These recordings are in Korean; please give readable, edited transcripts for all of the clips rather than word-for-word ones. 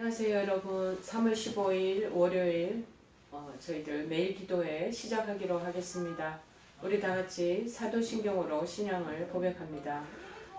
안녕하세요 여러분. 3월 15일 월요일 저희들 매일 기도회 시작하기로 하겠습니다. 우리 다같이 사도신경으로 신앙을 고백합니다.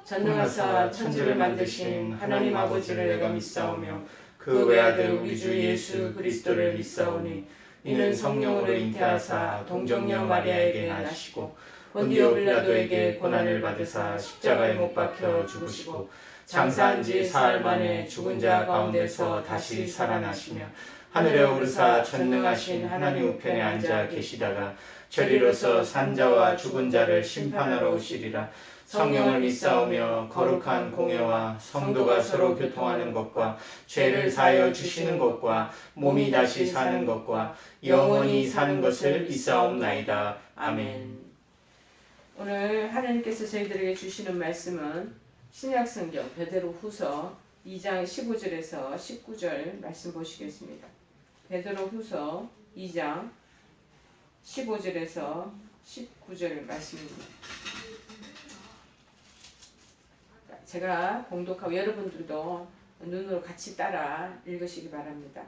전능하사 천지를 만드신 하나님 아버지를 내가 믿사오며 그 외아들 우리 주 예수 그리스도를 믿사오니 이는 성령으로 잉태하사 동정녀 마리아에게 나시고 본디오 빌라도에게 고난을 받으사 십자가에 못 박혀 죽으시고 장사한 지 사흘 만에 죽은 자 가운데서 다시 살아나시며 하늘에 오르사 전능하신 하나님 우편에 앉아 계시다가 저리로서 산자와 죽은 자를 심판하러 오시리라. 성령을 믿사오며 거룩한 공예와 성도가 서로 교통하는 것과 죄를 사하여 주시는 것과 몸이 다시 사는 것과 영원히 사는 것을 믿사옵나이다. 아멘. 오늘 하나님께서 저희들에게 주시는 말씀은 신약성경 베드로후서 2장 15절에서 19절 말씀 보시겠습니다. 베드로후서 2장 15절에서 19절 말씀입니다. 제가 봉독하고 여러분들도 눈으로 같이 따라 읽으시기 바랍니다.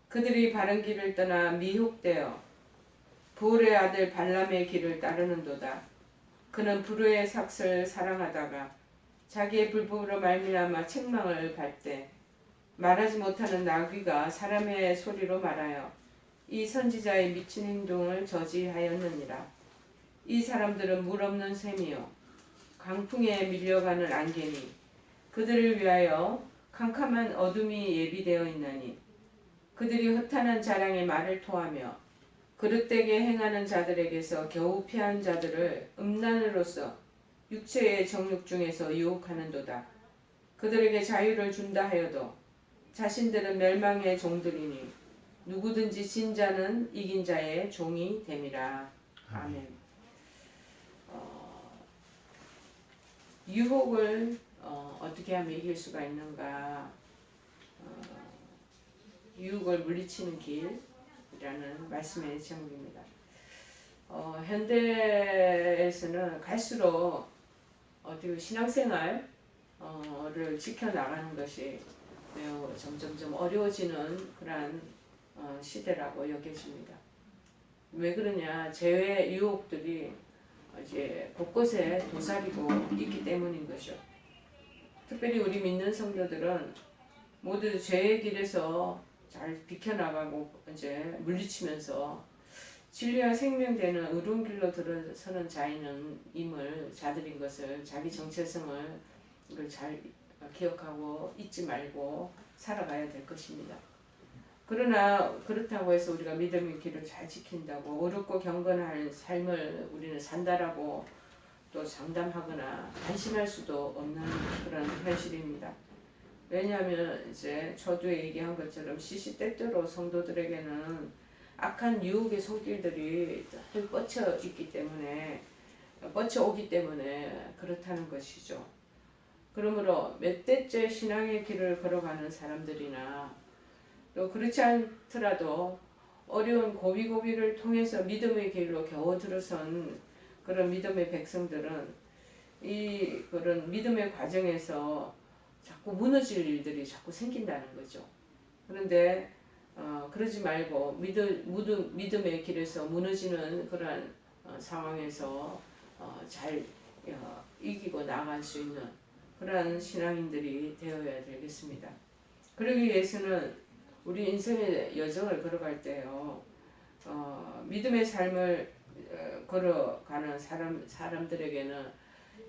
그들이 바른 길을 떠나 미혹되어 부울의 아들 발람의 길을 따르는도다. 그는 불의의 삭을 사랑하다가 자기의 불법으로 말미암아 책망을 받되 말하지 못하는 나귀가 사람의 소리로 말하여 이 선지자의 미친 행동을 저지하였느니라. 이 사람들은 물 없는 샘이요 강풍에 밀려가는 안개니 그들을 위하여 캄캄한 어둠이 예비되어 있나니 그들이 허탄한 자랑의 말을 토하며 그릇되게 행하는 자들에게서 겨우 피한 자들을 음란으로서 육체의 정욕 중에서 유혹하는도다. 그들에게 자유를 준다 하여도 자신들은 멸망의 종들이니 누구든지 진 자는 이긴 자의 종이 됨이라. 아멘. 유혹을 어떻게 하면 이길 수가 있는가? 유혹을 물리치는 길이라는 말씀의 제목입니다. 현대에서는 갈수록 어떻게 신앙생활을 지켜나가는 것이 매우 점점점 어려워지는 그러한 시대라고 여겨집니다. 왜 그러냐? 죄의 유혹들이 이제 곳곳에 도사리고 있기 때문인 것이죠. 특별히 우리 믿는 성도들은 모두 죄의 길에서 잘 비켜나가고 이제 물리치면서 진리와 생명되는 의로운 길로 들어서는 자들인 것을 자기 정체성을 잘 기억하고 잊지 말고 살아가야 될 것입니다. 그러나 그렇다고 해서 우리가 믿음의 길을 잘 지킨다고 어렵고 경건한 삶을 우리는 산다라고 또 장담하거나 안심할 수도 없는 그런 현실입니다. 왜냐하면 이제 초두에 얘기한 것처럼 시시때때로 성도들에게는 악한 유혹의 손길들이 뻗쳐오기 때문에 그렇다는 것이죠. 그러므로 몇 대째 신앙의 길을 걸어가는 사람들이나 또 그렇지 않더라도 어려운 고비고비를 통해서 믿음의 길로 겨우 들어선 그런 믿음의 백성들은 이 그런 믿음의 과정에서 자꾸 무너질 일들이 자꾸 생긴다는 거죠. 그런데 그러지 말고 믿음의 길에서 무너지는 그런 상황에서 잘 이기고 나아갈 수 있는 그런 신앙인들이 되어야 되겠습니다. 그러기 위해서는 우리 인생의 여정을 걸어갈 때요, 믿음의 삶을 걸어가는 사람들에게는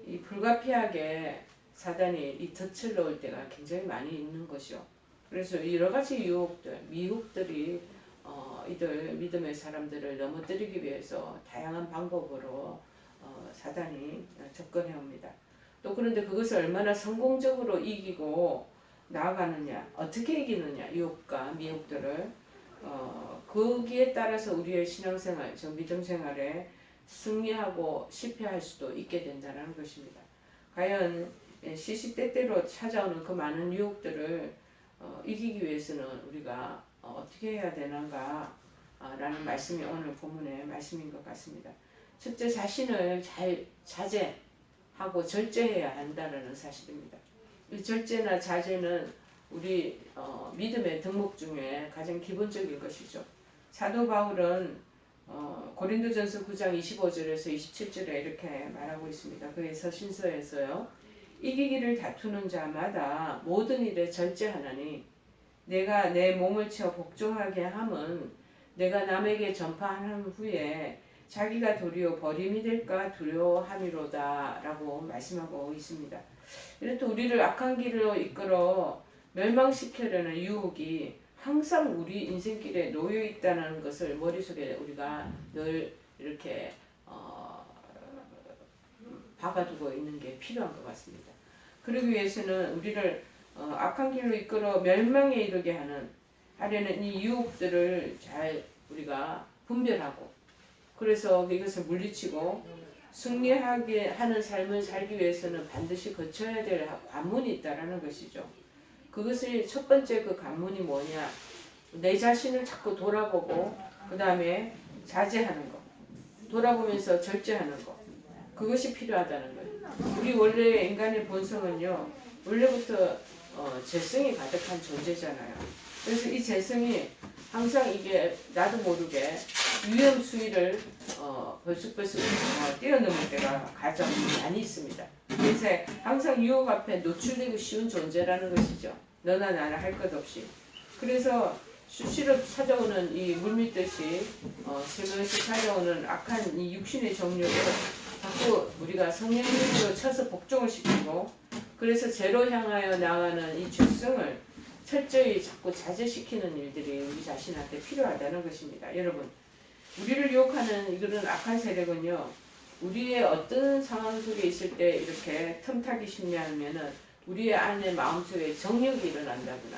이 불가피하게 사단이 이 덫을 놓을 때가 굉장히 많이 있는 것이요. 그래서 여러 가지 유혹들, 미혹들이 이들 믿음의 사람들을 넘어뜨리기 위해서 다양한 방법으로 사단이 접근해 옵니다. 또 그런데 그것을 얼마나 성공적으로 이기고 나아가느냐, 어떻게 이기느냐, 유혹과 미혹들을 거기에 따라서 우리의 신앙생활, 믿음 생활에 승리하고 실패할 수도 있게 된다는 것입니다. 과연 시시때때로 찾아오는 그 많은 유혹들을 이기기 위해서는 우리가 어떻게 해야 되는가 라는 말씀이 오늘 본문의 말씀인 것 같습니다. 첫째, 자신을 잘 자제하고 절제해야 한다는 사실입니다. 이 절제나 자제는 우리 믿음의 덕목 중에 가장 기본적인 것이죠. 사도 바울은 고린도전서 9장 25절에서 27절에 이렇게 말하고 있습니다. 그의 서신서에서요. 이기기를 다투는 자마다 모든 일에 절제하나니 내가 내 몸을 치어 복종하게 함은 내가 남에게 전파한 후에 자기가 도리어 버림이 될까 두려워함이로다 라고 말씀하고 있습니다. 이렇게 우리를 악한 길로 이끌어 멸망시키려는 유혹이 항상 우리 인생길에 놓여 있다는 것을 머릿속에 우리가 늘 이렇게 박아두고 있는 게 필요한 것 같습니다. 그러기 위해서는 우리를 악한 길로 이끌어 멸망에 이르게 하려는 이 유혹들을 잘 우리가 분별하고 그래서 이것을 물리치고 승리하게 하는 삶을 살기 위해서는 반드시 거쳐야 될 관문이 있다라는 것이죠. 그것을 첫 번째 그 관문이 뭐냐? 내 자신을 자꾸 돌아보고 그 다음에 자제하는 것, 돌아보면서 절제하는 것, 그것이 필요하다는 거예요. 우리 원래 인간의 본성은요, 원래부터 재성이 가득한 존재잖아요. 그래서 이 재성이 항상 이게 나도 모르게 위험 수위를 벌쑥벌쑥 뛰어넘을 때가 가장 많이 있습니다. 그래서 항상 유혹 앞에 노출되기 쉬운 존재라는 것이죠. 너나 나나 할 것 없이. 그래서 수시로 찾아오는 이 물밀듯이 슬며시 찾아오는 악한 이 육신의 정욕을 자꾸 우리가 성령님으로 쳐서 복종을 시키고 그래서 죄로 향하여 나가는 이 죄성을 철저히 자꾸 자제시키는 일들이 우리 자신한테 필요하다는 것입니다. 여러분, 우리를 유혹하는 이런 악한 세력은요, 우리의 어떤 상황 속에 있을 때 이렇게 틈타기 싶냐면은 우리의 안에 마음속에 정욕이 일어난다거나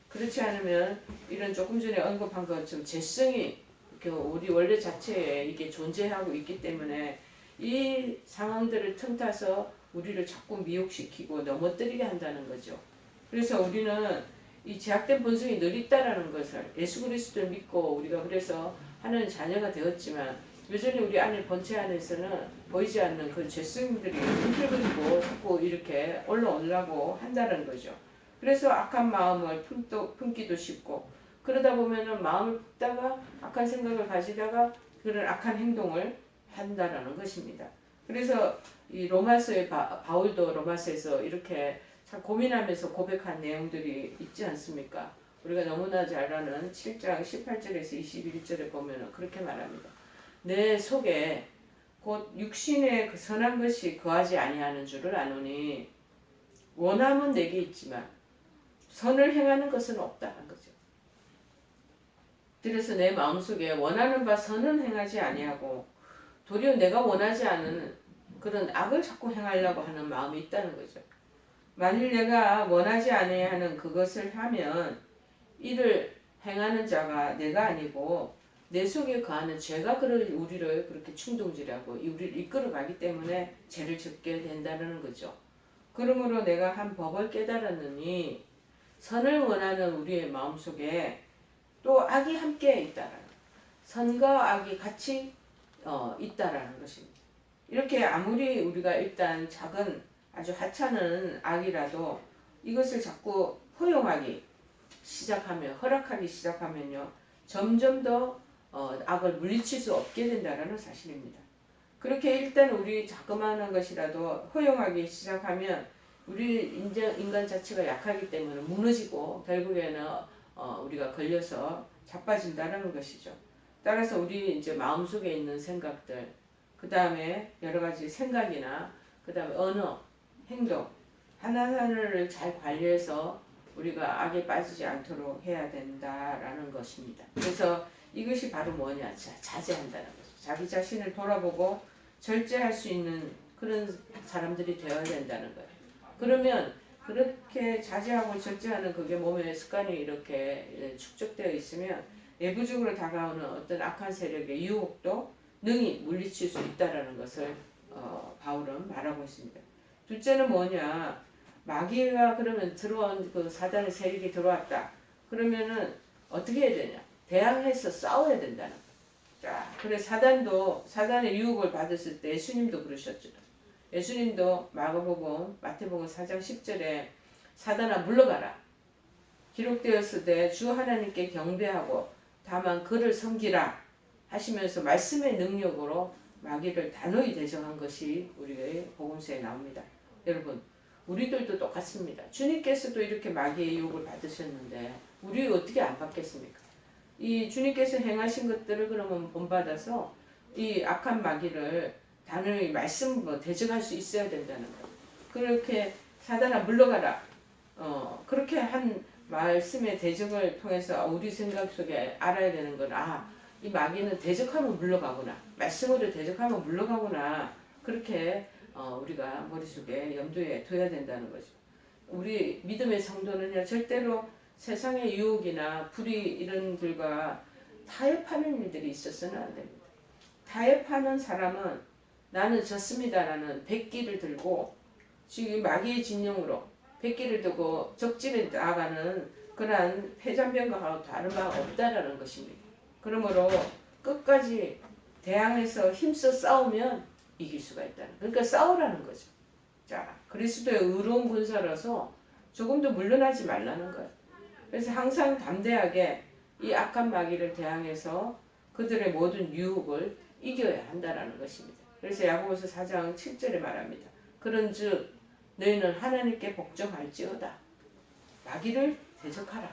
그렇지 않으면 이런 조금 전에 언급한 것처럼 죄성이 우리 원래 자체에 이게 존재하고 있기 때문에 이 상황들을 틈타서 우리를 자꾸 미혹시키고 넘어뜨리게 한다는 거죠. 그래서 우리는 이 제약된 본성이 늘 있다라는 것을 예수 그리스도를 믿고 우리가 그래서 하나님 자녀가 되었지만 여전히 우리 안에 본체 안에서는 보이지 않는 그 죄성들이 흔들거리고 자꾸 이렇게 올라오려고 한다는 거죠. 그래서 악한 마음을 품기도 쉽고 그러다 보면은 마음을 품다가 악한 생각을 가지다가 그런 악한 행동을 한다라는 것입니다. 그래서 이 로마서의 바울도 로마서에서 이렇게 참 고민하면서 고백한 내용들이 있지 않습니까? 우리가 너무나 잘 아는 7장 18절에서 21절에 보면 그렇게 말합니다. 내 속에 곧 육신의 그 선한 것이 거하지 아니하는 줄을 아노니 원함은 내게 있지만 선을 행하는 것은 없다는 거죠. 그래서 내 마음속에 원하는 바 선은 행하지 아니하고 도리어 내가 원하지 않은 그런 악을 자꾸 행하려고 하는 마음이 있다는 거죠. 만일 내가 원하지 아니하야 하는 그것을 하면 이를 행하는 자가 내가 아니고 내 속에 거하는 죄가 우리를 그렇게 충동질하고 우리를 이끌어가기 때문에 죄를 짓게 된다는 거죠. 그러므로 내가 한 법을 깨달았느니 선을 원하는 우리의 마음속에 또 악이 함께 있다라는 선과 악이 같이 있다라는 것입니다. 이렇게 아무리 우리가 일단 작은 아주 하찮은 악이라도 이것을 자꾸 허용하기 시작하면 허락하기 시작하면요 점점 더 악을 물리칠 수 없게 된다는 사실입니다. 그렇게 일단 우리 자그마한 것이라도 허용하기 시작하면 우리 인간 자체가 약하기 때문에 무너지고 결국에는 우리가 걸려서 자빠진다는 것이죠. 따라서 우리 이제 마음속에 있는 생각들, 그 다음에 여러 가지 생각이나 그 다음에 언어, 행동 하나하나를 잘 관리해서 우리가 악에 빠지지 않도록 해야 된다라는 것입니다. 그래서 이것이 바로 뭐냐? 자제한다는 거죠. 자기 자신을 돌아보고 절제할 수 있는 그런 사람들이 되어야 된다는 거예요. 그러면 그렇게 자제하고 절제하는 그게 몸에 습관이 이렇게 축적되어 있으면 내부적으로 다가오는 어떤 악한 세력의 유혹도 능히 물리칠 수 있다라는 것을 바울은 말하고 있습니다. 둘째는 뭐냐? 마귀가 그러면 들어온 그 사단의 세력이 들어왔다. 그러면은 어떻게 해야 되냐? 대항해서 싸워야 된다는 거예요. 자, 그래 사단의 유혹을 받았을 때 예수님도 그러셨죠. 예수님도 마태복음 4장 10절에 사단아 물러가라. 기록되었으되 주 하나님께 경배하고 다만 그를 섬기라 하시면서 말씀의 능력으로 마귀를 단호히 대적한 것이 우리의 복음서에 나옵니다. 여러분, 우리들도 똑같습니다. 주님께서도 이렇게 마귀의 유혹을 받으셨는데 우리 어떻게 안 받겠습니까? 이 주님께서 행하신 것들을 그러면 본받아서 이 악한 마귀를 단호히 말씀으로 대적할 수 있어야 된다는 거예요. 그렇게 사단아 물러가라. 그렇게 한 말씀의 대적을 통해서 우리 생각 속에 알아야 되는 건 이 마귀는 대적하면 물러가구나. 말씀으로 대적하면 물러가구나. 그렇게 우리가 머릿속에 염두에 둬야 된다는 거죠. 우리 믿음의 성도는요, 절대로 세상의 유혹이나 불의 이런 들과 타협하는 일들이 있어서는 안 됩니다. 타협하는 사람은 나는 졌습니다라는 백기를 들고 지금 마귀의 진영으로 백기를 들고 적진에 나아가는 그러한 패잔병과하고 다른 바가 없다라는 것입니다. 그러므로 끝까지 대항해서 힘써 싸우면 이길 수가 있다는, 그러니까 싸우라는 거죠. 자, 그리스도의 의로운 군사라서 조금도 물러나지 말라는 거예요. 그래서 항상 담대하게 이 악한 마귀를 대항해서 그들의 모든 유혹을 이겨야 한다는 것입니다. 그래서 야고보서 4장 7절에 말합니다. 그런즉 너희는 하나님께 복종할지어다. 마귀를 대적하라.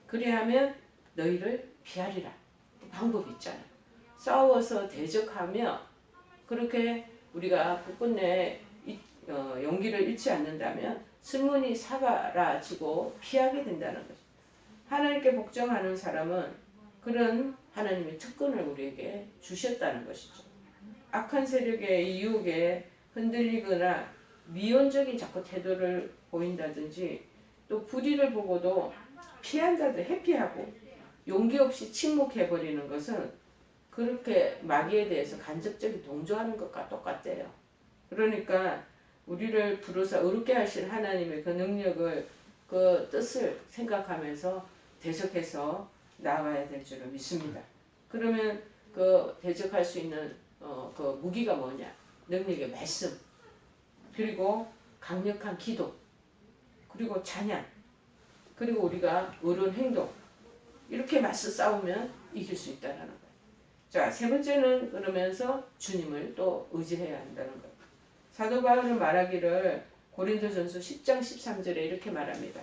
그리하면 너희를 피하리라. 방법이 있잖아요. 싸워서 대적하며 그렇게 우리가 끝끝내 용기를 잃지 않는다면 슬문이 사라지고 피하게 된다는 거죠. 하나님께 복종하는 사람은 그런 하나님의 특권을 우리에게 주셨다는 것이죠. 악한 세력의 유혹에 흔들리거나 미온적인 자꾸 태도를 보인다든지 또 불의를 보고도 피한다든지 회피하고 용기 없이 침묵해버리는 것은 그렇게 마귀에 대해서 간접적인 동조하는 것과 똑같대요. 그러니까 우리를 부르사 의롭게 하신 하나님의 그 능력을, 그 뜻을 생각하면서 대적해서 나아가야 될 줄을 믿습니다. 그러면 그 대적할 수 있는 그 무기가 뭐냐? 능력의 말씀, 그리고 강력한 기도, 그리고 찬양, 그리고 우리가 의로운 행동, 이렇게 맞서 싸우면 이길 수 있다는 거예요. 자, 세 번째는 그러면서 주님을 또 의지해야 한다는 거예요. 사도 바울은 말하기를 고린도전서 10장 13절에 이렇게 말합니다.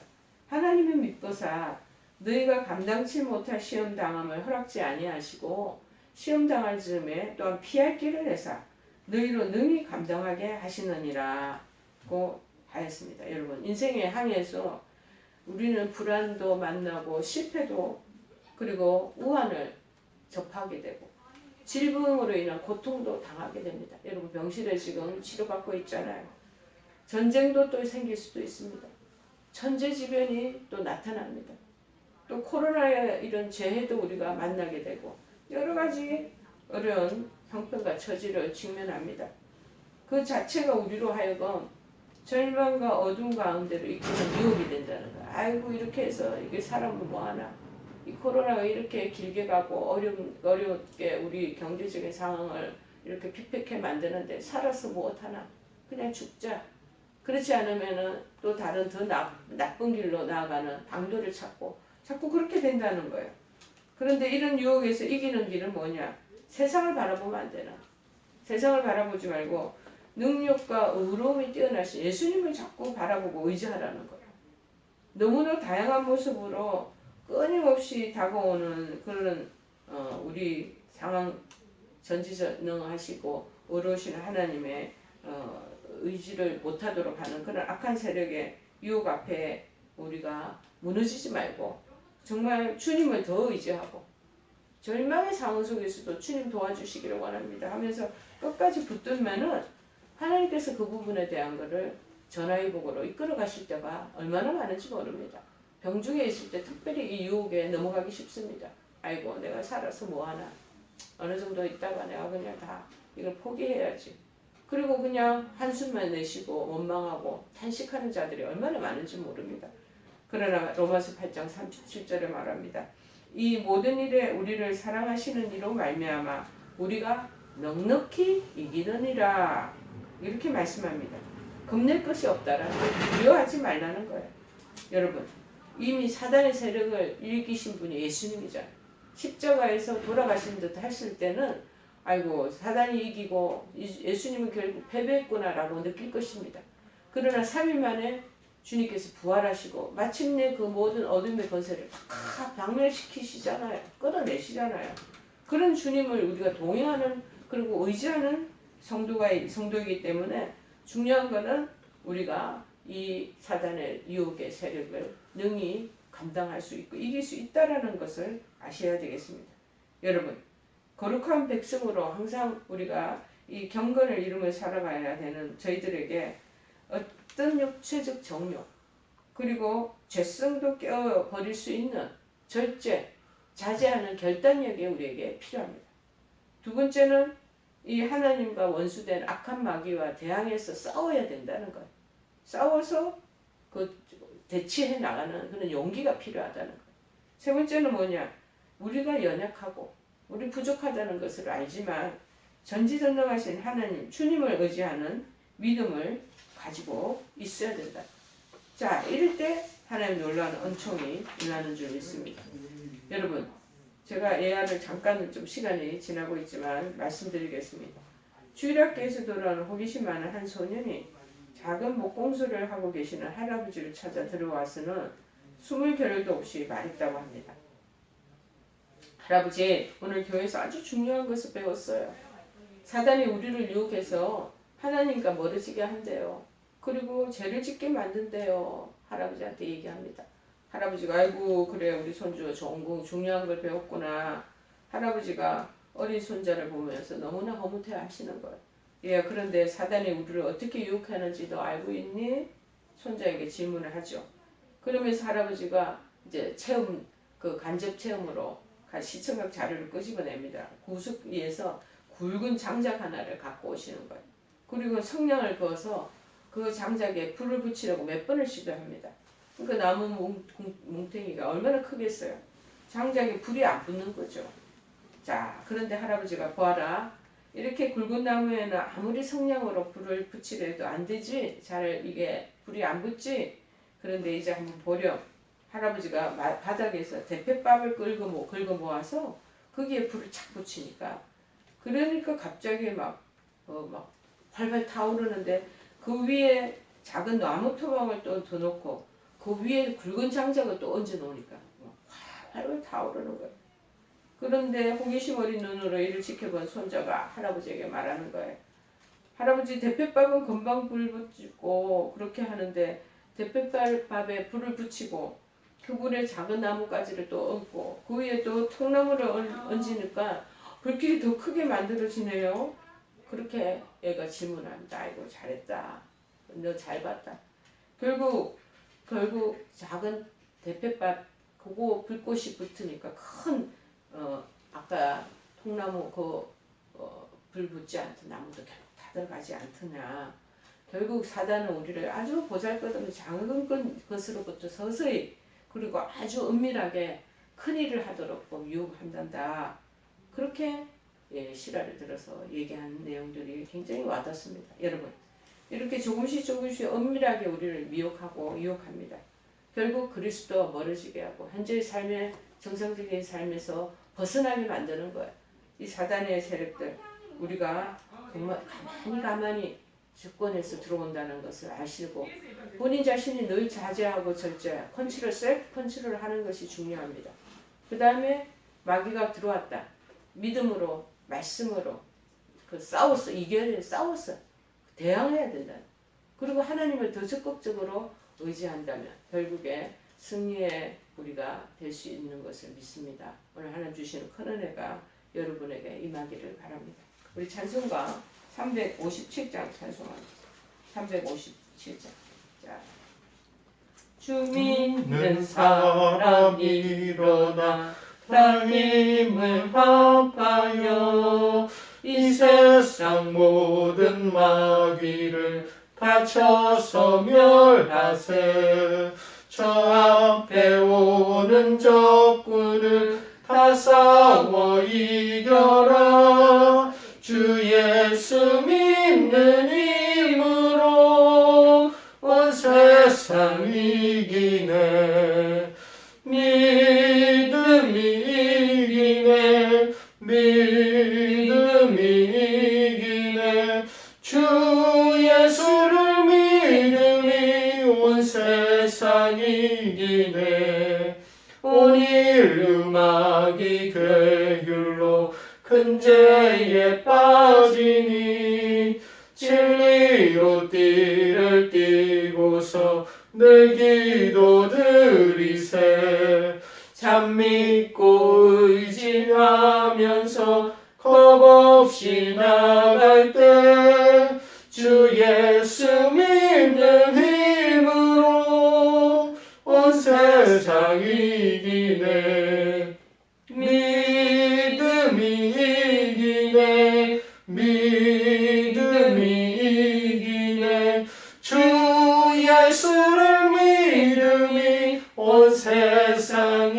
하나님은 믿보사 너희가 감당치 못할 시험 당함을 허락지 아니하시고 시험 당할 즈음에 또한 피할 길을 내사 너희로 능히 감당하게 하시느니라고 하였습니다. 여러분, 인생의 항해에서 우리는 불안도 만나고 실패도 그리고 우환을 접하게 되고 질병으로 인한 고통도 당하게 됩니다. 여러분, 병실에 지금 치료받고 있잖아요. 전쟁도 또 생길 수도 있습니다. 천재지변이 또 나타납니다. 또 코로나의 이런 재해도 우리가 만나게 되고 여러 가지 어려운 형편과 처지를 직면합니다. 그 자체가 우리로 하여금 절망과 어둠 가운데로 이끄는 유혹이 된다는 거야. 아이고, 이렇게 해서 이게 사람은 뭐하나. 이 코로나가 이렇게 길게 가고 어렵게 우리 경제적인 상황을 이렇게 핍박해 만드는데 살아서 무엇하나. 그냥 죽자. 그렇지 않으면은 또 다른 더 나쁜 길로 나아가는 방도를 찾고 자꾸 그렇게 된다는 거예요. 그런데 이런 유혹에서 이기는 길은 뭐냐? 세상을 바라보면 안 되나? 세상을 바라보지 말고 능력과 의로움이 뛰어나신 예수님을 자꾸 바라보고 의지하라는 거예요. 너무나 다양한 모습으로 끊임없이 다가오는 그런 우리 상황 전지전능하시고 의로우신 하나님의 의지를 못하도록 하는 그런 악한 세력의 유혹 앞에 우리가 무너지지 말고 정말 주님을 더 의지하고 절망의 상황 속에서도 주님 도와주시기를 원합니다 하면서 끝까지 붙들면은 하나님께서 그 부분에 대한 것을 전화위복으로 이끌어 가실 때가 얼마나 많은지 모릅니다. 병중에 있을 때 특별히 이 유혹에 넘어가기 쉽습니다. 아이고, 내가 살아서 뭐하나. 어느 정도 있다가 내가 그냥 다 이걸 포기해야지. 그리고 그냥 한숨만 내쉬고 원망하고 탄식하는 자들이 얼마나 많은지 모릅니다. 그러나 로마서 8장 37절에 말합니다. 이 모든 일에 우리를 사랑하시는 이로 말미암아 우리가 넉넉히 이기느니라. 이렇게 말씀합니다. 겁낼 것이 없다라는 거예요. 두려워하지 말라는 거예요. 여러분, 이미 사단의 세력을 이기신 분이 예수님이잖아요. 십자가에서 돌아가신 듯 했을 때는 아이고 사단이 이기고 예수님은 결국 패배했구나라고 느낄 것입니다. 그러나 3일 만에 주님께서 부활하시고 마침내 그 모든 어둠의 권세를 다 박멸시키시잖아요. 끌어내시잖아요. 그런 주님을 우리가 동행하는 그리고 의지하는 성도이기 때문에 중요한 것은 우리가 이 사단의 유혹의 세력을 능히 감당할 수 있고 이길 수 있다라는 것을 아셔야 되겠습니다. 여러분, 거룩한 백성으로 항상 우리가 이 경건을 이루며 살아가야 되는 저희들에게 어떤 육체적 정욕 그리고 죄성도 깨어버릴 수 있는 절제, 자제하는 결단력이 우리에게 필요합니다. 두 번째는 이 하나님과 원수된 악한 마귀와 대항해서 싸워야 된다는 거예요. 싸워서 그 대치해 나가는 그런 용기가 필요하다는 거예요. 세 번째는 뭐냐? 우리가 연약하고 우리 부족하다는 것을 알지만 전지전능하신 하나님, 주님을 의지하는 믿음을 가지고 있어야 된다. 자, 이럴 때 하나님 놀라운 은총이 일어나는 줄 믿습니다. 여러분, 제가 AR을 잠깐 좀 시간이 지나고 있지만 말씀드리겠습니다. 주일학교에서 돌아오는 호기심 많은 한 소년이 작은 목공소를 하고 계시는 할아버지를 찾아 들어와서는 숨을 겨를도 없이 말했다고 합니다. 할아버지, 오늘 교회에서 아주 중요한 것을 배웠어요. 사단이 우리를 유혹해서 하나님과 멀어지게 한대요. 그리고 죄를 짓게 만든대요. 할아버지한테 얘기합니다. 할아버지가 아이고 그래 우리 손주 중요한 걸 배웠구나. 할아버지가 어린 손자를 보면서 너무나 허무해 하시는 거예요. 예, 그런데 사단이 우리를 어떻게 유혹하는지 너 알고 있니? 손자에게 질문을 하죠. 그러면서 할아버지가 이제 그 간접 체험으로 시청각 자료를 끄집어냅니다. 구석 위에서 굵은 장작 하나를 갖고 오시는 거예요. 그리고 성냥을 그어서 그 장작에 불을 붙이려고 몇 번을 시도합니다. 그 나무 뭉탱이가 얼마나 크겠어요. 장작에 불이 안 붙는 거죠. 자, 그런데 할아버지가 보아라. 이렇게 굵은 나무에는 아무리 성냥으로 불을 붙이려도 안 되지. 잘 이게 불이 안 붙지. 그런데 이제 한번 보렴. 할아버지가 바닥에서 대패밥을 긁어 모아서 거기에 불을 착 붙이니까 그러니까 갑자기 막 활활 타오르는데 그 위에 작은 나무 토막을 또 더 놓고 그 위에 굵은 장작을 또 얹어 놓으니까 활활 타오르는 거예요. 그런데 호기심 어린 눈으로 이를 지켜본 손자가 할아버지에게 말하는 거예요. 할아버지, 대패밥은 금방 불 붙이고 그렇게 하는데 대패밥에 불을 붙이고 그 불에 작은 나뭇가지를 또 얹고 그 위에 또 통나무를 얹으니까 불길이 더 크게 만들어지네요. 그렇게 얘가 질문합니다. 아이고 잘했다. 너 잘 봤다. 결국 작은 대패밥 그거 불꽃이 붙으니까 큰 아까 통나무 불 붙지 않던 나무도 결국 다 들어가지 않더냐. 결국 사단은 우리를 아주 보잘것없는 작은 것으로부터 서서히 그리고 아주 은밀하게 큰 일을 하도록 유혹한단다. 그렇게 실화를 들어서 얘기하는 내용들이 굉장히 와닿습니다. 여러분, 이렇게 조금씩 은밀하게 우리를 미혹하고 유혹합니다. 결국 그리스도와 멀어지게 하고 현재의 삶의 정상적인 삶에서 벗어나게 만드는 거예요. 이 사단의 세력들 우리가 가만히 집권해서 들어온다는 것을 아시고 본인 자신이 늘 자제하고 절제, 셀프 컨트롤을 하는 것이 중요합니다. 그 다음에 마귀가 들어왔다. 믿음으로, 말씀으로 싸웠어. 대항해야 된다. 그리고 하나님을 더 적극적으로 의지한다면 결국에 승리의 우리가 될 수 있는 것을 믿습니다. 오늘 하나님 주시는 큰 은혜가 여러분에게 임하기를 바랍니다. 우리 찬송가 357장 찬송합니다. 357장. 자, 주 믿는 사람 일어나 하나님을 합하여 이 세상 모든 마귀를 바쳐서 멸하세. 저 앞에 오는 적군을 다 싸워 이겨라. 주 예수 믿는 힘으로 온 세상 이기네. 인류막이 괴율로 큰 죄에 빠지니 진리로 띠를 띠고서 내 기도 드리세. 참 믿고 의지하면서 겁없이 나갈 때 주 예수 믿는 힘으로 온 세상 이기네. 믿음이 이기네. 믿음이 이기네. 주 예수를 믿음이 온 세상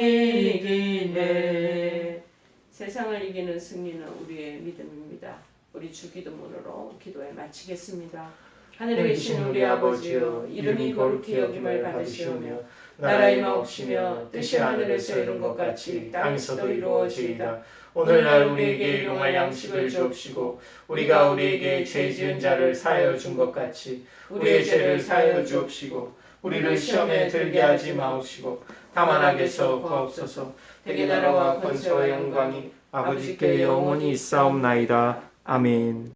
이기네. 세상을 이기는 승리는 우리의 믿음입니다. 우리 주 기도문으로 기도에 마치겠습니다. 하늘에 계신 우리 아버지여, 이름이 거룩히 여김을 받으시오며 나라의 마옵시며 뜻이 하늘에서 이룬 것 같이 땅에서도 이루어지이다. 오늘날 우리에게 일용할 양식을 주옵시고 우리가 우리에게 죄 지은 자를 사하여 준 것 같이 우리의 죄를 사하여 주옵시고 우리를 시험에 들게 하지 마옵시고 다만 악에서 구하옵소서. 대개 나라와 권세와 영광이 아버지께 영원히 있사옵나이다. 아멘.